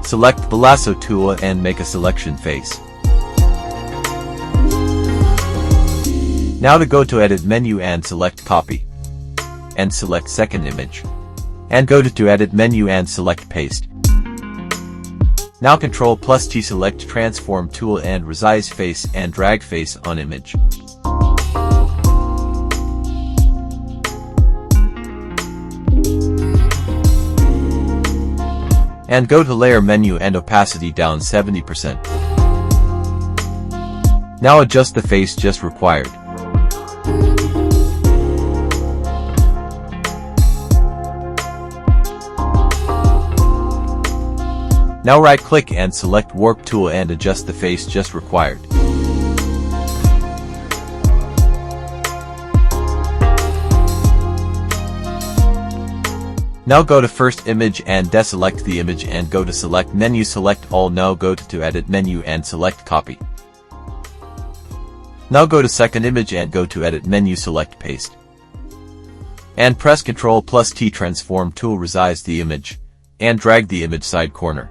Select the lasso tool and make a selection face. Now to go to Edit menu and select Copy. And select second image. And go to Edit menu and select Paste. Now Ctrl+T select Transform tool and resize face and drag face on image. And go to Layer menu and opacity down 70%. Now adjust the face just required. Now right-click and select Warp tool and adjust the face just required. Now go to first image and deselect the image and go to Select menu, select all. Now go to Edit menu and select Copy. Now go to second image and go to Edit menu, select Paste. And press Ctrl+T Transform tool, resize the image, and drag the image side corner.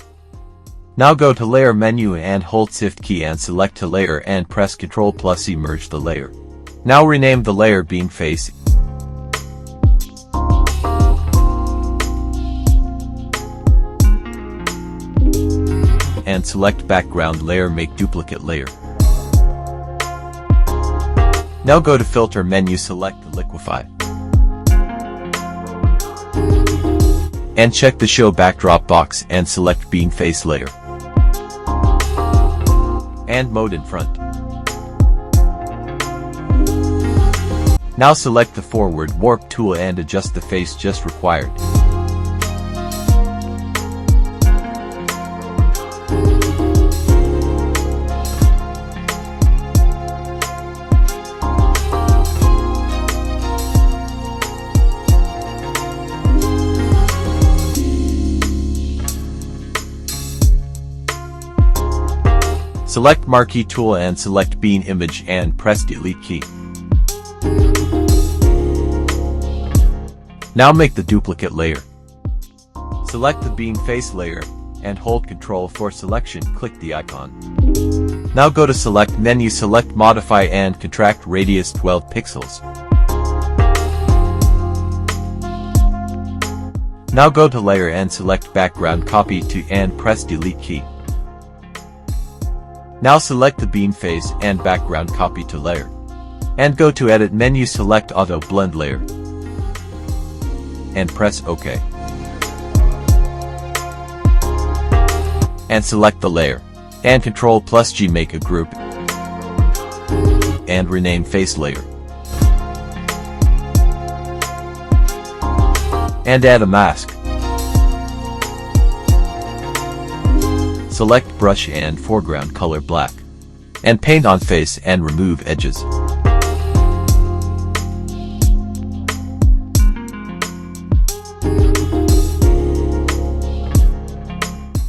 Now go to Layer menu and hold Shift key and select a layer and press Ctrl+C, merge the layer. Now rename the layer Bean Face. And select background layer, make duplicate layer. Now go to filter menu, select liquify. And check the show backdrop box and select bean face layer. And mode in front. Now select the forward warp tool and adjust the face just required. Select Marquee tool and select Bean image and press Delete key. Now make the duplicate layer. Select the Bean face layer and hold Ctrl for selection, click the icon. Now go to Select menu, select Modify and contract radius 12 pixels. Now go to Layer and select Background, copy to and press Delete key. Now select the bean face and background, copy to layer. And go to Edit menu, select Auto Blend layer. And press OK. And select the layer. And Ctrl+G, make a group. And rename face layer. And add a mask. Select brush and foreground color black. And paint on face and remove edges.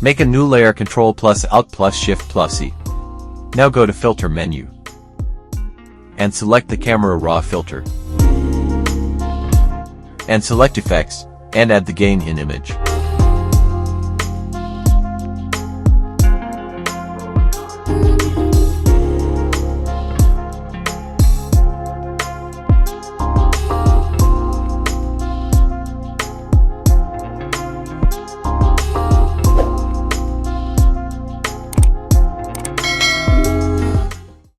Make a new layer, Ctrl+Alt+Shift+C. Now go to Filter menu. And select the Camera Raw filter. And select Effects, and add the Gain in image.